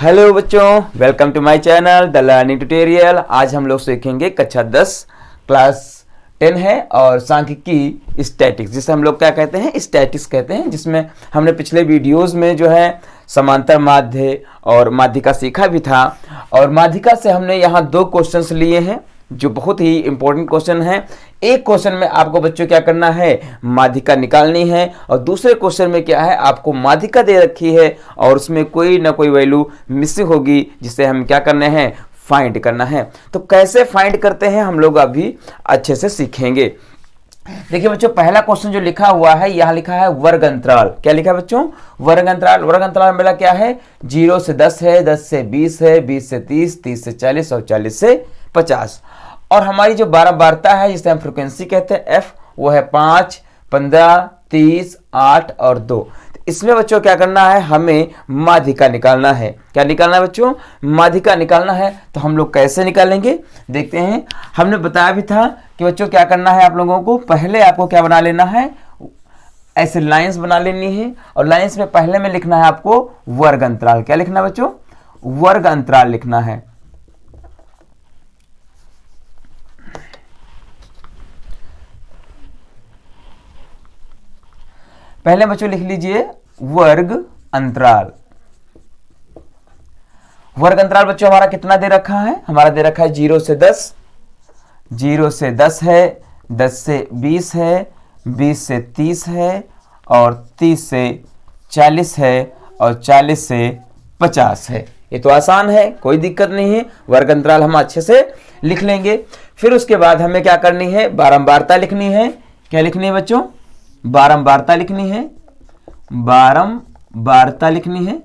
Hello बच्चों, welcome to my channel the learning tutorial. आज हम लोग सीखेंगे कक्षा 10 क्लास 10 है और सांख्यिकी स्टैटिक्स, जिसे हम लोग क्या कहते हैं, स्टैटिक्स कहते हैं, जिसमें हमने पिछले वीडियोस में जो है समांतर माध्य और माध्यिका सीखा भी था। और माध्यिका से हमने यहाँ 2 क्वेश्चंस लिए हैं जो बहुत ही इंपॉर्टेंट क्वेश्चन है। एक क्वेश्चन में आपको बच्चों क्या करना है, माध्यिका निकालनी है, और दूसरे क्वेश्चन में क्या है, आपको माध्यिका दे रखी है और उसमें कोई ना कोई वैल्यू मिसिंग होगी जिसे हम क्या करने हैं, फाइंड करना है। तो कैसे फाइंड करते हैं हम लोग अभी अच्छे से सीखेंगे। देखिए बच्चों, पहला क्वेश्चन जो लिखा हुआ है, यहाँ लिखा है वर्ग अंतराल। क्या लिखा है बच्चों, वर्ग अंतराल। वर्ग अंतराल मेरा क्या है, 0 से 10 है, 10 से 20 है, 20 से 30, 30 से 40 और 40 से 50। और हमारी जो बारंबारता है जिसे हम फ्रीक्वेंसी कहते हैं एफ, वो है 5, 15, 30, 8 और 2। इसमें बच्चों क्या करना है, हमें माध्यिका निकालना है। क्या निकालना है बच्चों, माध्यिका निकालना है। तो हम लोग कैसे निकालेंगे देखते हैं। हमने बताया भी था कि बच्चों क्या करना है आप लोगों को, पहले आपको क्या बना लेना है, ऐसे लाइंस बना लेनी है और लाइंस में पहले में लिखना है आपको वर्ग अंतराल। क्या लिखना है बच्चों, वर्ग अंतराल लिखना है। पहले बच्चों लिख लीजिए वर्ग अंतराल। वर्ग अंतराल बच्चों हमारा कितना दे रखा है, हमारा दे रखा है 0 से 10, 0 से 10 है, 10 से 20 है, 20 से 30 है और 30 से 40 है और 40 से 50 है। ये तो आसान है, कोई दिक्कत नहीं है। वर्ग अंतराल हम अच्छे से लिख लेंगे। फिर उसके बाद हमें क्या करनी है, बारंबारता लिखनी है। क्या लिखनी है बच्चों, बारंबारता लिखनी है। बारंबारता लिखनी है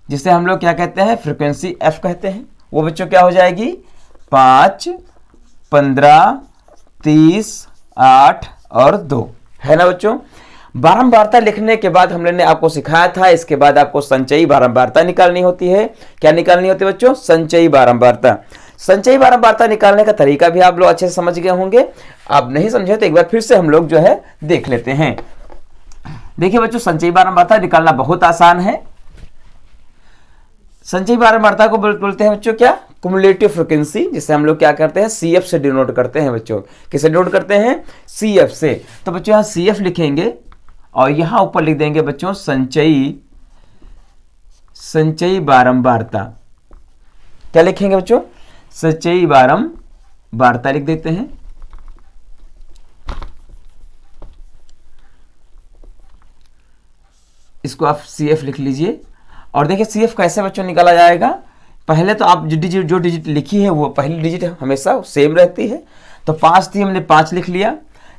जिसे हम लोग क्या कहते हैं, फ्रीक्वेंसी एफ कहते हैं। वो बच्चों क्या हो जाएगी, 5, 15, 30, 8 और 2, है ना बच्चों। बारंबारता लिखने के बाद हमने आपको सिखाया था, इसके बाद आपको संचयी बारंबारता निकालनी होती है। क्या निकालनी होती है बच्चों, संचयी बारंबारता। संचयी बारंबारता निकालने का तरीका भी आप लोग अच्छे से समझ गए होंगे। आप नहीं समझे तो एक बार फिर से हम लोग जो है देख लेते हैं। देखिए बच्चों, संचयी बारंबारता निकालना बहुत आसान है। संचयी बारंबारता को बोलते हैं बच्चों क्या, क्युमुलेटिव फ्रीक्वेंसी, जिसे हम लोग क्या करते हैं, CF से डिनोट करते हैं बच्चों। किसे डिनोट करते हैं, CF से। तो बच्चों यहाँ CF लिखेंगे और यहां ऊपर लिख देंगे बच्चों संचयी बारंबारता। क्या लिखेंगे बच्चों, संचयी बारंबारता लिख देते हैं। इसको आप CF लिख लीजिए। और देखिए CF कैसे बच्चों निकाला जाएगा। पहले तो आप जो डिजिट लिखी है वो पहली डिजिट हमेशा सेम रहती है। तो 5 थी, हमने 5 लिख लिया।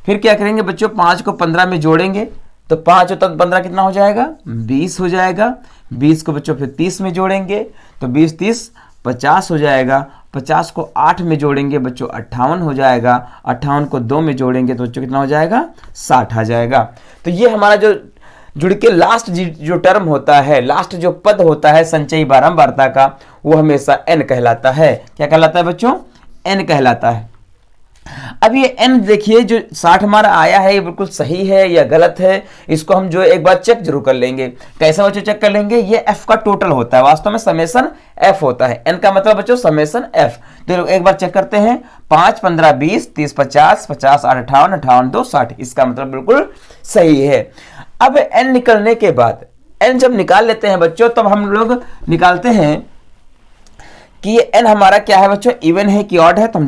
फिर क्या करेंगे बच्चों, 5 को 15 में जोड़ेंगे तो 5 और 15 कितना हो जाएगा, 20 हो जाएगा। 20 को बच्चों फिर 30 में जोड़ेंगे तो 20, 30, 50 हो जाएगा। 50 को 8 में जोड़ेंगे बच्चों 58 हो जाएगा। 58 को 2 में जोड़ेंगे तो बच्चों कितना हो जाएगा, 60 आ जाएगा। तो ये हमारा जो जुड़ के लास्ट जो टर्म होता है, लास्ट जो पद होता है संचयी बारंबारता का, वो हमेशा n कहलाता है। क्या कहलाता है बच्चों, n कहलाता है। अब ये n देखिए जो 60 हमारा आया है, ये बिल्कुल सही है या गलत है, इसको हम जो एक बार चेक जरूर कर लेंगे। कैसे बच्चों चेक कर लेंगे, ये f का टोटल होता है, वास्तव में समेसन f होता है। n का मतलब बच्चों समेसन f। तो एक बार चेक करते हैं, 5, 15, 20, 30, 50, 50, 8, 58, 58, 2, 60। इसका मतलब बिल्कुल सही है। अब n निकलने के बाद, n जब निकाल लेते हैं बच्चों, तब हम लोग निकालते हैं कि ये n हमारा क्या है बच्चों, इवन है कि ऑड है। तो हम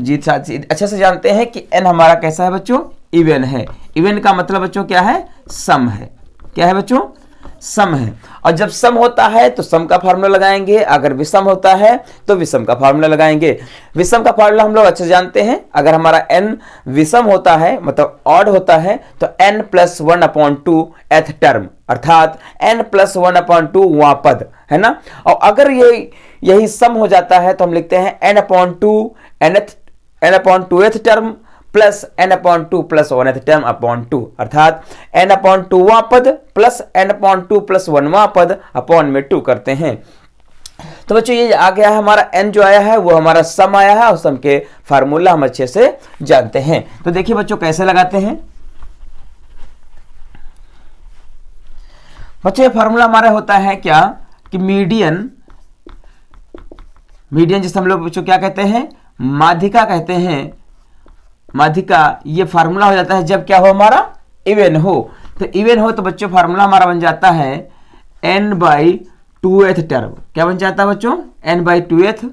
अच्छे से जानते हैं कि n हमारा कैसा है बच्चों, इवन है। इवन का मतलब बच्चों क्या है, सम है। क्या है बच्चों, सम है। और जब सम होता है तो सम का फार्मूला लगाएंगे, अगर विषम होता है तो विषम का फार्मूला लगाएंगे। विषम का फार्मूला हम लोग अच्छे से जानते हैं। अगर हमारा n विषम होता है मतलब ऑड होता है तो n + 1/2 एथ टर्म, अर्थात n + 1/2 वहां पद, है ना। और अगर यही सम हो जाता है तो हम लिखते हैं n/2th term plus n/2 + 1th term upon 2, अर्थात n/2वां पद प्लस n/2 + 1वां पद अपॉन में 2 करते हैं। तो बच्चों ये आ गया है हमारा n जो आया है वो हमारा सम आया है और सम के फार्मूला हम अच्छे से जानते हैं। तो देखिए बच्चों कैसे लगाते हैं। बच्चों ये फार्मूला हमारा होता है क्या कि मीडियन मीडियन जिसे हम लोग बच्चों क्या कहते हैं, माध्यिका कहते हैं, माध्यिका। ये फार्मूला हो जाता है जब क्या हो हमारा, इवन हो। तो इवन हो तो बच्चों फार्मूला हमारा बन जाता है n/2th टर्म। क्या बन जाता है बच्चों, n/2th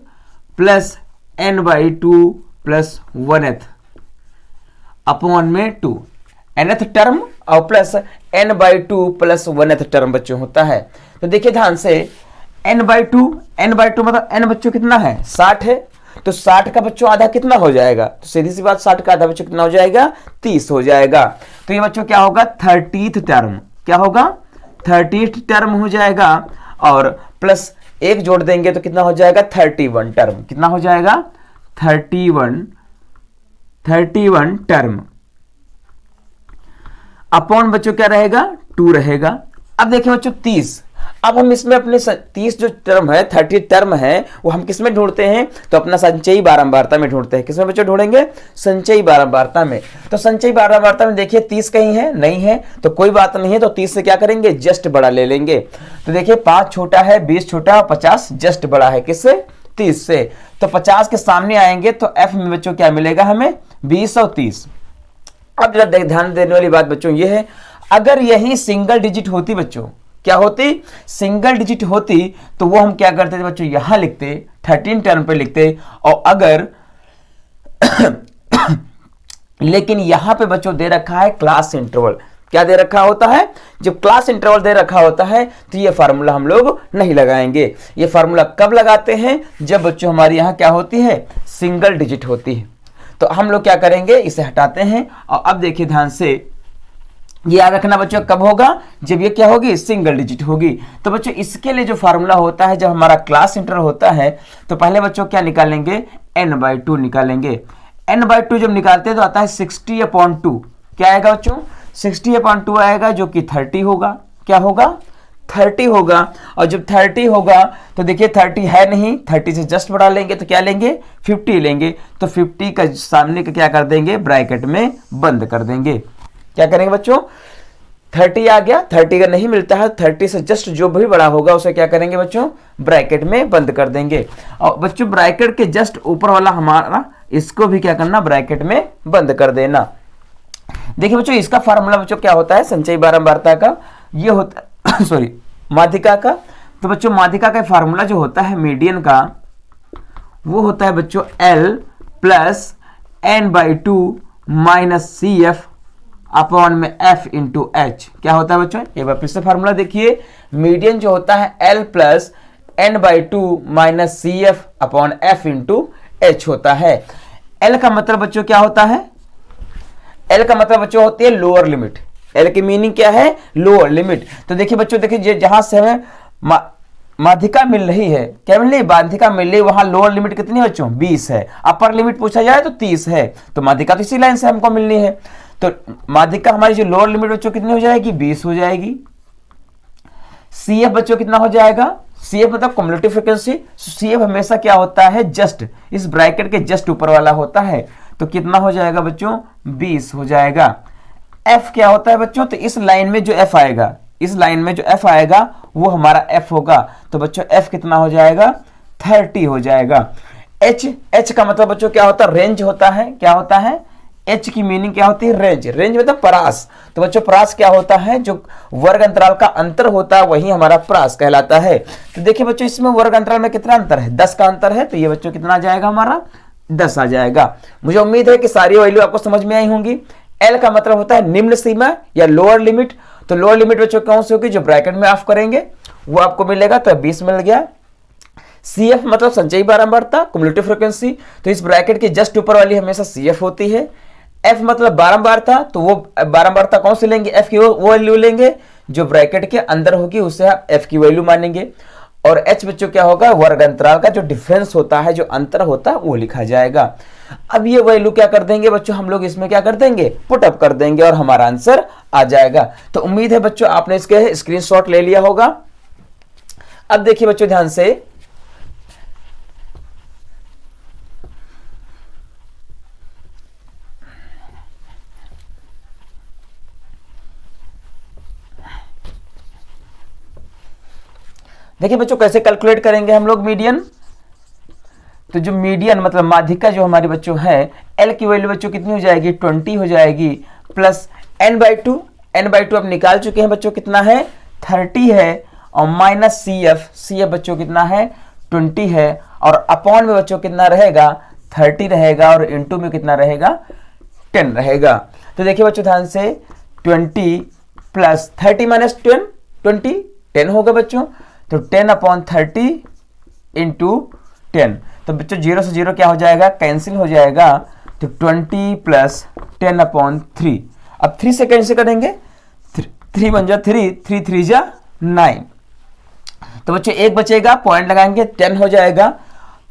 plus n/2 plus 1th upon में 2, nth टर्म और plus n/2 plus 1th term बच्चों होता है। तो देखिए ध्यान से, n/2 मतलब n बच्चों कितना है, 60 है। तो 60 का बच्चों आधा कितना हो जाएगा, तो सीधी सी बात 60 का आधा बच्चों कितना हो जाएगा, 30 हो जाएगा। तो ये बच्चों क्या होगा, 30th टर्म। क्या होगा, 30th टर्म हो जाएगा। और प्लस 1 जोड़ देंगे तो कितना हो जाएगा, 31 टर्म। कितना हो जाएगा, 31 टर्म। अपॉन बच्चों क्या रहेगा, 2 रहेगा। अब देखिए बच्चों 30, अब हम इसमें अपने 30 जो टर्म है, 30 टर्म है, वो हम किस में ढूंढते हैं, तो अपना संचयी बारंबारता में ढूंढते हैं। किसमें बच्चों ढूंढेंगे, संचयी बारंबारता में। तो संचयी बारंबारता में देखिए 30 कहीं है, नहीं है, तो कोई बात नहीं है। तो 30 से क्या करेंगे, जस्ट बड़ा ले लेंगे। तो देखिए 5 छोटा है, 20 छोटा, 50 जस्ट बड़ा है किससे, 30 से। तो 50 के सामने आएंगे तो एफ में बच्चों क्या मिलेगा हमें, 20 और 30। अब जरा ध्यान देने वाली बात बच्चों ये है, अगर यही सिंगल डिजिट होती बच्चों, क्या होती, सिंगल डिजिट होती, तो वो हम क्या करते थे बच्चों, यहां लिखते 13 टर्म पे लिखते। और अगर लेकिन यहां पे बच्चों दे रखा है क्लास इंटरवल। क्या दे रखा होता है, जब क्लास इंटरवल दे रखा होता है तो ये फार्मूला हम लोग नहीं लगाएंगे। ये फार्मूला कब लगाते हैं, जब बच्चों हमारी यहां क्या होती है, सिंगल डिजिट होती है। तो हम लोग क्या करेंगे, इसे हटाते हैं। और अब देखिए ध्यान से, ये याद रखना बच्चों कब होगा, जब ये क्या होगी, सिंगल डिजिट होगी। तो बच्चों इसके लिए जो फार्मूला होता है, जब हमारा क्लास इंटरवल होता है, तो पहले बच्चों क्या निकालेंगे, n/2 निकालेंगे। n/2 जब निकालते हैं तो आता है 60/2। क्या आएगा बच्चों, 60/2 आएगा, जो कि 30 होगा। क्या होगा, 30 होगा। और जब 30 होगा तो देखिए 30 है नहीं, 30 से जस्ट बढ़ा लेंगे तो क्या लेंगे, 50 लेंगे। तो 50 का सामने का क्या कर देंगे, ब्रैकेट में बंद कर देंगे। क्या करेंगे बच्चों, 30 आ गया, 30 का नहीं मिलता है, 30 से जस्ट जो भी बड़ा होगा उसे क्या करेंगे बच्चों, ब्रैकेट में बंद कर देंगे। और बच्चों ब्रैकेट के जस्ट ऊपर वाला हमारा, इसको भी क्या करना, ब्रैकेट में बंद कर देना। देखिए बच्चों इसका फार्मूला बच्चों क्या होता है, संचयी बारंबारता का, ये होता सॉरी माध्यिका का। तो बच्चों माध्यिका का फार्मूला जो होता है मीडियन का, वो होता है बच्चों L plus n/2 minus CF upon में F इंटू H। क्या होता है बच्चों, एक बार फिर से फार्मूला देखिए, मीडियन जो होता है L plus n/2 minus CF upon F into H होता है। L का मतलब बच्चों क्या होता है, L का मतलब बच्चों होती है लोअर लिमिट। L की मीनिंग क्या है, लोअर लिमिट। तो देखिए बच्चों, देखिए जहां से हमें माध्यिका मिल रही है, क्या मिल रही है, माध्यिका मिल रही है, वहां लोअर लिमिट कितनी है बच्चों, 20 है। अपर लिमिट पूछा जाए तो 30 है। तो माध्यिका तो इसी लाइन से हमको मिलनी है। तो माध्यिका हमारी जो लोअर लिमिट बच्चों कितनी हो जाएगी, 20 हो जाएगी। CF बच्चों कितना हो जाएगा, CF मतलब क्युमुलेटिव फ्रीक्वेंसी। CF हमेशा क्या होता है, जस्ट इस ब्रैकेट के जस्ट ऊपर वाला होता है। तो कितना हो जाएगा बच्चों, 20 हो जाएगा। F क्या होता है बच्चों, तो इस लाइन में जो F आएगा, इस लाइन में जो F आएगा वो हमारा F होगा। तो बच्चों F कितना हो जाएगा, 30 हो जाएगा। H का मतलब बच्चों क्या होता है, रेंज होता है। क्या होता है, H की मीनिंग क्या होती है, रेंज। रेंज मतलब परास। तो बच्चों परास क्या होता है, जो वर्ग अंतराल का अंतर होता है वही हमारा परास कहलाता है। तो देखिए बच्चों इसमें वर्ग अंतराल में कितना अंतर है, 10 का अंतर है। तो ये बच्चों कितना आ जाएगा, हमारा 10 आ जाएगा। मुझे उम्मीद है कि सारी वैल्यू आपको समझ में आई होंगी। L का मतलब होता है निम्न सीमा या लोअर लिमिट। तो लोअर लिमिट बच्चों कौन सी होगी, जो ब्रैकेट में ऑफ करेंगे वो आपको मिलेगा। तो 20 मिल गया। CF मतलब संचयी बारंबारता, क्युमुलेटिव फ्रीक्वेंसी। तो इस ब्रैकेट के जस्ट ऊपर वाली हमेशा CF होती है। F मतलब बारंबारता, तो वो बारंबारता कौन सी लेंगे, F की वो वैल्यू लेंगे जो ब्रैकेट के अंदर होगी, उसे आप F की वैल्यू मानेंगे। और H बच्चों क्या होगा, वर्ग अंतराल का जो डिफरेंस होता है, जो अंतर होता है वो लिखा जाएगा। अब ये वैल्यू क्या कर देंगे बच्चों, हम लोग इसमें क्या कर देंगे, पुट अप कर देंगे और हमारा आंसर आ जाएगा। तो उम्मीद है बच्चों आपने इसके स्क्रीनशॉट ले लिया होगा। अब देखिए बच्चों ध्यान से, देखिए बच्चों कैसे कैलकुलेट करेंगे हम लोग मीडियन। तो जो मीडियन मतलब माध्यिका जो हमारे बच्चों है, एल की वैल्यू बच्चों कितनी हो जाएगी, 20 हो जाएगी, प्लस n/2, n/2 आप निकाल चुके हैं बच्चों, कितना है 30 है, और माइनस CF बच्चों कितना है 20 है, और अपॉन में बच्चों कितना रहेगा 30 रहेगा, और इंटू में कितना रहेगा 10 रहेगा। तो देखिए बच्चों ध्यान से, 20 प्लस 30 माइनस 10 होगा बच्चों, तो 10/30 इंटू 10, तो बच्चों 0 से 0 क्या हो जाएगा, कैंसिल हो जाएगा, तो 20 प्लस 10/3, अब 3 से कैंसिल करेंगे, 3 बन जा 3 3 जा 9, तो बच्चों एक बचेगा, पॉइंट लगाएंगे 10 हो जाएगा,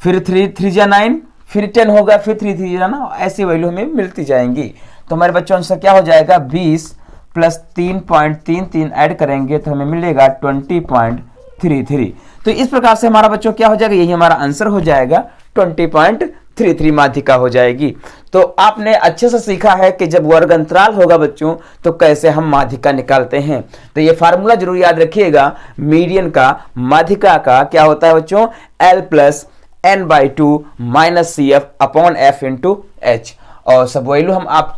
फिर 3 3 जा 9, फिर 10 होगा, फिर 3 3 जा ना, ऐसी वैल्यू हमें मिलती जाएंगी। तो हमारे बच्चों आंसर क्या हो जाएगा, 20 प्लस 3.33 ऐड करेंगे तो हमें मिलेगा 20.33। तो इस प्रकार से हमारा बच्चों क्या हो जाएगा, यही हमारा आंसर हो जाएगा, 20.33 माध्यिका हो जाएगी। तो आपने अच्छे से सीखा है कि जब वर्ग अंतराल होगा बच्चों तो कैसे हम माध्यिका निकालते हैं। तो ये फार्मूला जरूर याद रखिएगा, मीडियन का माध्यिका का क्या होता है बच्चों, L plus n/2 minus CF upon F into H, और सब वैल्यू हम आप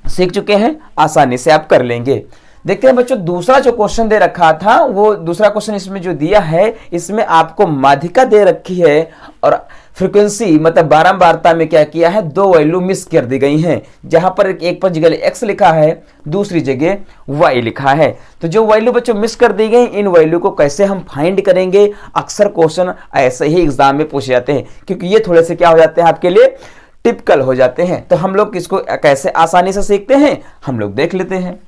सीख चुके हैं, आसानी से आप कर लेंगे। देखते हैं बच्चों दूसरा जो क्वेश्चन दे रखा था, वो दूसरा क्वेश्चन इसमें जो दिया है, इसमें आपको माध्यिका दे रखी है और फ्रीक्वेंसी मतलब बारंबारता में क्या किया है, दो वैल्यू मिस कर दी गई हैं, जहां पर एक पर जगह x लिखा है, दूसरी जगह y लिखा है। तो जो वैल्यू बच्चों मिस कर दी गई, इन वैल्यू को कैसे हम फाइंड करेंगे, अक्सर क्वेश्चन ऐसे ही एग्जाम में पूछे जाते हैं, क्योंकि ये थोड़े से क्या हो जाते हैं आपके लिए टिपिकल हो जाते हैं। तो हम लोग इसको कैसे आसानी से सीखते हैं, हम लोग देख लेते हैं।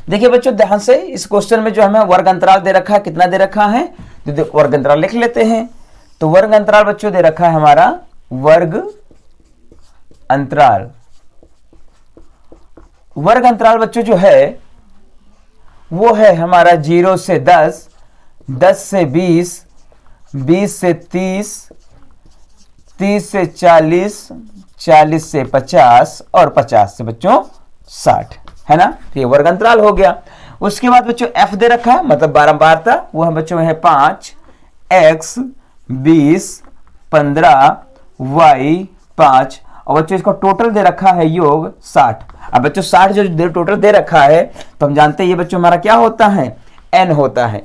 देखिए बच्चों ध्यान से, इस क्वेश्चन में जो हमें वर्ग अंतराल दे रखा है, कितना दे रखा है, तो वर्ग अंतराल लिख लेते हैं। तो वर्ग अंतराल बच्चों दे रखा है हमारा वर्ग अंतराल। वर्ग अंतराल बच्चों जो है वो है हमारा 0 से 10, 10 से 20, 20 से 30, 30 से 40, 40 से 50 और 50 से बच्चों 60, है ना। तो ये वर्ग अंतराल हो गया। उसके बाद बच्चों f दे रखा है, मतलब बारंबारता, वो हम बच्चों है 5, x 20, 15, y 5, और बच्चों इसको टोटल दे रखा है योग 60। अब बच्चों 60 जो टोटल दे रखा है, तो हम जानते हैं ये बच्चों हमारा क्या होता है, n होता है,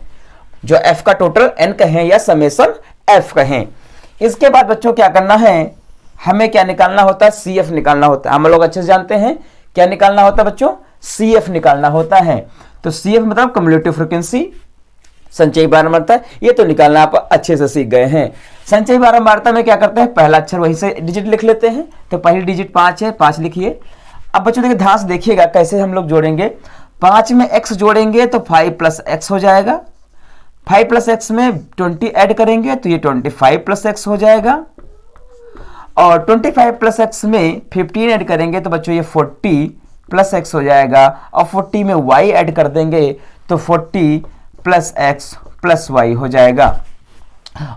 जो f का टोटल n कहें या समेशन f कहें। इसके बाद बच्चों क्या करना है, हमें क्या निकालना होता है, CF निकालना होता है। हम लोग अच्छे से जानते हैं क्या निकालना होता है बच्चों, CF निकालना होता है। तो CF मतलब कम्युलेटिव फ्रीक्वेंसी, संचयी बारंबारता, ये तो निकालना आप अच्छे से सीख गए हैं। संचयी बारंबारता में क्या करते हैं, पहला अक्षर वहीं से डिजिट लिख लेते हैं। तो पहली डिजिट 5 है, 5 लिखिए। अब बच्चों देखिए ध्यान से देखिएगा कैसे हम लोग जोड़ेंगे। 5 में x जोड़ेंगे तो 5 प्लस x हो जाएगा, 5 प्लस x में 20 ऐड करेंगे तो ये 25 प्लस x हो जाएगा, और 25 प्लस x में 15 ऐड करेंगे तो बच्चों ये 40 प्लस x हो जाएगा, और 40 में y ऐड कर देंगे तो 40 प्लस x प्लस y हो जाएगा,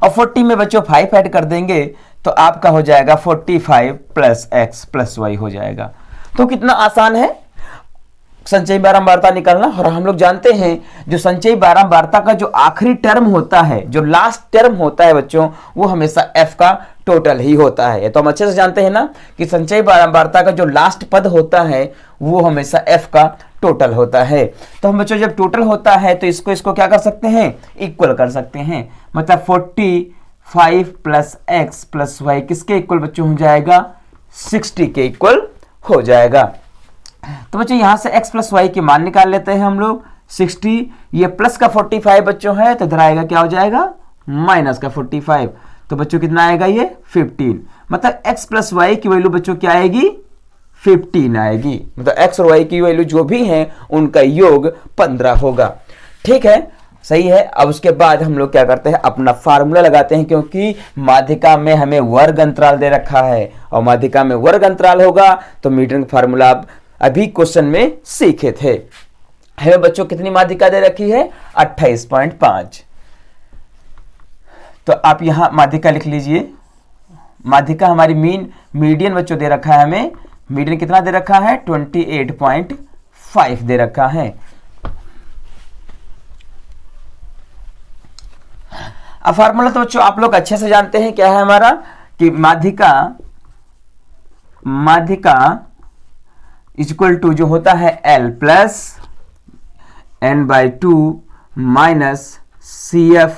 और 40 में बच्चों 5 ऐड कर देंगे तो आपका हो जाएगा 45 प्लस x प्लस y हो जाएगा। तो कितना आसान है संचयी बारंबारता निकालना। और हम लोग जानते हैं जो संचयी बारंबारता का जो आखिरी टर्म होता है, जो लास्ट टर्म होता है बच्चों, वो हमेशा f का टोटल ही होता है। ये तो हम अच्छे से जानते हैं ना कि संचयी बारंबारता का जो लास्ट पद होता है वो हमेशा f का टोटल होता है। तो हम बच्चों जब टोटल होता है तो इसको क्या कर सकते हैं, इक्वल कर सकते हैं। मतलब 45 प्लस x प्लस y किसके इक्वल बच्चों हो जाएगा, 60 के इक्वल हो जाएगा। तो बच्चों यहां से x प्लस y की मान निकाल लेते हैं हम लोग। 60 ये प्लस का 45 बच्चों है तो इधर आएगा क्या हो जाएगा, माइनस का 45। तो बच्चों कितना आएगा ये 15। मतलब x प्लस y की वैल्यू बच्चों क्या आएगी, 15 आएगी। मतलब x और y की वैल्यू जो भी है उनका योग 15 होगा। ठीक है, सही है। अब उसके बाद हम लोग क्या करते हैं, अपना फार्मूला लगाते हैं, क्योंकि माध्यिका में हमें वर्ग अंतराल दे रखा है, और माध्यिका में वर्ग अंतराल होगा तो मीडियन का फार्मूला आप अभी क्वेश्चन में सीखे थे। हमें बच्चों कितनी माध्यिका दे रखी है, 28.5। तो आप यहां माध्यिका लिख लीजिए। माध्यिका हमारी मीडियन बच्चों दे रखा है हमें, मीडियन कितना दे रखा है 28.5 दे रखा है। अब फार्मूला तो बच्चों आप लोग अच्छे से जानते हैं, क्या है हमारा कि माध्यिका इक्वल टू जो होता है L plus n/2 minus CF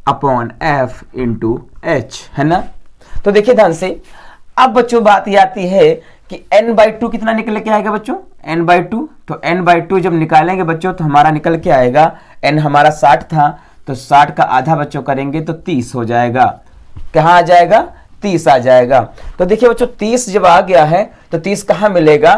upon F into H, है ना। तो देखिए ध्यान से, अब बच्चों बात ये आती है कि n/2 कितना निकल के आएगा बच्चों, n/2। तो n/2 जब निकालेंगे बच्चों तो हमारा निकल के आएगा, n हमारा 60 था तो 60 का आधा बच्चों करेंगे तो 30 हो जाएगा। कहाँ आ जाएगा, 30 आ जाएगा। तो देखिए बच्चों 30 जब आ गया है तो 30 कहाँ मिलेगा,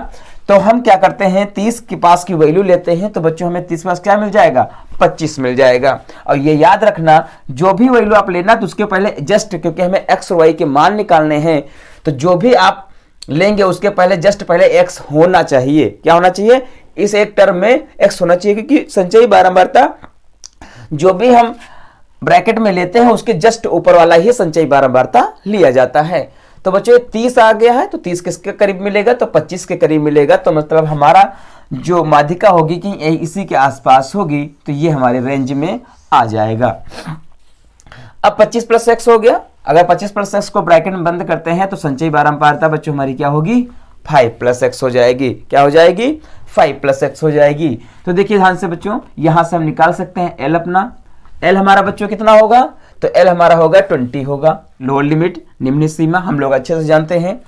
तो हम क्या करते हैं 30 के पास की वैल्यू लेते हैं, तो बच्चों हमें 30 के पास क्या मिल जाएगा, 25 मिल जाएगा। और ये याद रखना, जो भी वैल्यू आप लेना तो उसके पहले जस्ट, क्योंकि हमें x और y के मान निकालने हैं, तो जो भी आप लेंगे उसके पहले जस्ट पहले x होना चाहिए। क्या होना चाहिए, इस एक टर्म में x होना चाहिए, क्योंकि संचयी बारंबारता जो भी हम ब्रैकेट में लेते हैं उसके जस्ट ऊपर वाला ही संचयी बारंबारता लिया जाता है। तो बच्चों 30 आ गया है तो 30 किसके करीब मिलेगा, तो 25 के करीब मिलेगा। तो मतलब हमारा जो माध्यिका होगी कि इसी के आसपास होगी, तो ये हमारे रेंज में आ जाएगा। अब 25 प्लस x हो गया। अगर 25 प्लस x को ब्रैकेट में बंद करते हैं तो संचयी बारंबारता बच्चों हमारी क्या होगी, 5 प्लस x हो जाएगी। क्या हो जाएगी, 5 प्लस x हो जाएगी। तो देखिए ध्यान से बच्चों, यहां से हम निकाल सकते हैं L अपना। L हमारा बच्चों कितना होगा, तो L हमारा होगा 20 होगा, लोअर लिमिट निम्न सीमा हम लोग अच्छे से जानते हैं।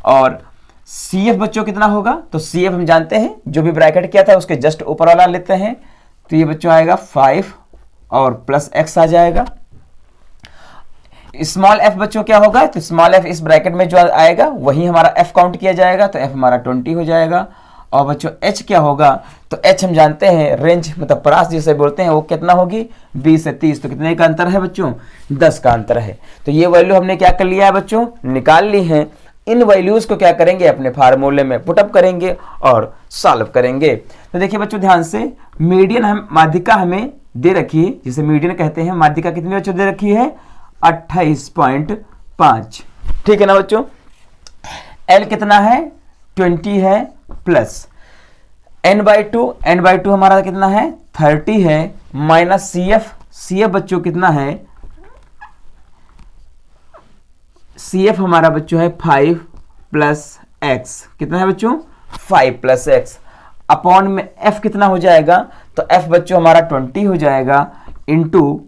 और CF बच्चों कितना होगा, तो CF हम जानते हैं, जो भी ब्रैकेट किया था उसके जस्ट ऊपर वाला लेते हैं, तो ये बच्चों आएगा 5 और प्लस x आ जाएगा। स्मॉल f बच्चों क्या होगा, तो स्मॉल f इस ब्रैकेट में जो आएगा वही हमारा f काउंट किया जाएगा, तो f हमारा 20 हो जाएगा। और बच्चों h क्या होगा, तो h हम जानते हैं रेंज मतलब परास जिसे बोलते हैं, वो कितना होगी 20 से 30। तो कितने का अंतर है बच्चों, 10 का अंतर है। तो ये वैल्यू हमने क्या कर लिया है बच्चों, निकाल ली है। इन वैल्यूज को क्या करेंगे, अपने फार्मूले में पुटअप करेंगे और सॉल्व करेंगे। तो देखिए बच्चों ध्यान से, मीडियन हम माध्यिका हमें दे रखी है, जिसे मीडियन कहते हैं। माध्यिका कितनी बच्चों दे रखी है, 28.5, ठीक है ना बच्चों। L कितना है, 20 है, प्लस n/2 हमारा कितना है 30 है, माइनस CF बच्चों कितना है, CF हमारा बच्चों है 5 प्लस x, कितना है बच्चों 5 प्लस x, अपॉन में f कितना हो जाएगा, तो f बच्चों हमारा 20 हो जाएगा, इंटू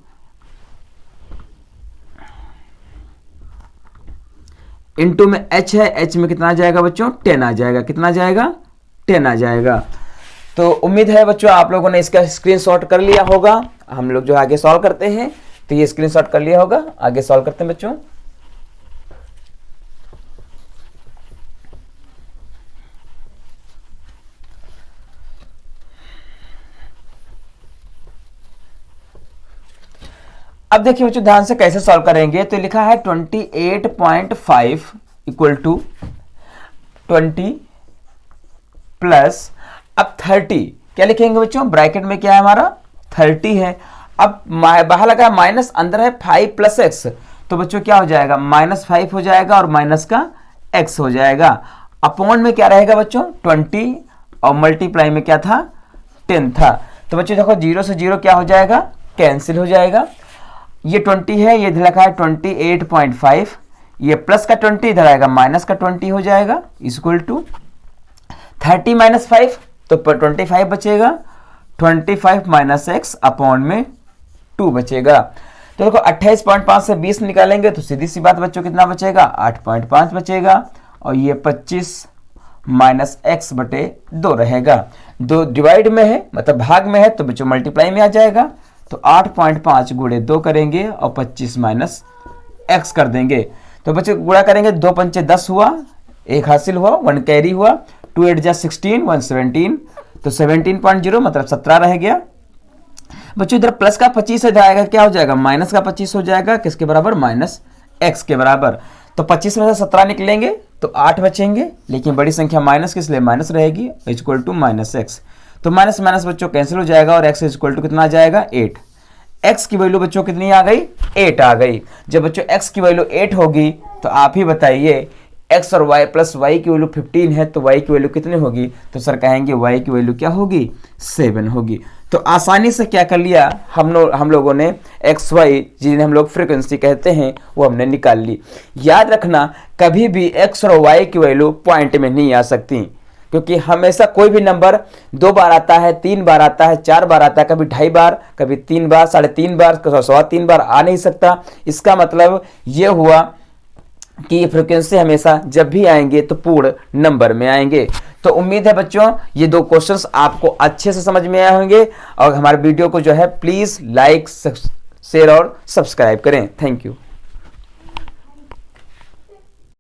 में h है, h में कितना आ जाएगा बच्चों 10 आ जाएगा। कितना आ जाएगा, 10 आ जाएगा। तो उम्मीद है बच्चों आप लोगों ने इसका स्क्रीनशॉट कर लिया होगा। हम लोग जो आगे सॉल्व करते हैं तो ये स्क्रीनशॉट कर लिया होगा। आगे सॉल्व करते हैं बच्चों। अब देखिए बच्चों ध्यान से कैसे सॉल्व करेंगे। तो लिखा है 28.5 इक्वल टू 20 प्लस अब 30, क्या लिखेंगे बच्चों, ब्रैकेट में क्या है हमारा 30 है। अब बाहर लगा माइनस, अंदर है 5 प्लस x, तो बच्चों क्या हो जाएगा -5 हो जाएगा और माइनस का x हो जाएगा। अपॉन में क्या रहेगा बच्चों 20 और मल्टीप्लाई में क्या था 10 था। तो बच्चों देखो 0 से 0 क्या हो जाएगा, कैंसिल हो जाएगा। ये 20 है, ये लिखा है 28.5, ये प्लस का 20 इधर आएगा माइनस का 20 हो जाएगा, इक्वल टू 30 माइनस 5 तो 25 बचेगा, 25 माइनस x अपॉन में 2 बचेगा। तो देखो 28.5 से 20 निकालेंगे तो सीधी सी बात बच्चों कितना बचेगा 8.5 बचेगा, और ये 25 माइनस x बटे 2 रहेगा। 2 डिवाइड में है मतलब भाग में है तो बच्चों मल्टीप्लाई में आ जाएगा। तो 8.5 गुणे 2 करेंगे और 25 माइनस x कर देंगे। तो बच्चों गुणा करेंगे, 2 पंचे 10 हुआ, 1 हासिल हुआ, 1 कैरी हुआ, 2 8 जा 16, 1 17, तो 17.0 मतलब 17 रह गया। बच्चों इधर प्लस का 25 इधर आएगा, क्या हो जाएगा माइनस का 25 हो जाएगा, किसके बराबर माइनस x के बराबर। तो 25 में से 17 निकलेंगे तो 8 बचेंगे, लेकिन बड़ी संख्या माइनस की इसलिए माइनस रहेगी, इक्वल टू माइनस x। तो माइनस माइनस बच्चों कैंसिल हो जाएगा और x इक्वल टू कितना आ जाएगा 8। x की वैल्यू बच्चों कितनी आ गई 8 आ गई। जब बच्चों x की वैल्यू 8 होगी तो आप ही बताइए x और y प्लस वाई की वैल्यू 15 है तो y की वैल्यू कितनी होगी, तो सर कहेंगे y की वैल्यू क्या होगी, 7 होगी। तो आसानी से क्या कर लिया हम लोगों ने एक्स वाई जिन्हें हम लोग फ्रीक्वेंसी कहते हैं वो हमने निकाल ली। याद रखना कभी भी x और y की वैल्यू पॉइंट में नहीं आ सकती, क्योंकि हमेशा कोई भी नंबर 2 बार आता है, 3 बार आता है, 4 बार आता है, कभी 2.5 बार, कभी 3 बार, 3.5 बार, 3.25 बार आ नहीं सकता। इसका मतलब ये हुआ कि ये फ्रीक्वेंसी हमेशा जब भी आएंगे तो पूर्ण नंबर में आएंगे। तो उम्मीद है बच्चों ये 2 क्वेश्चंस आपको अच्छे से समझ में आए होंगे, और हमारे वीडियो को जो है प्लीज़ लाइक, शेयर और सब्सक्राइब करें। Thank you.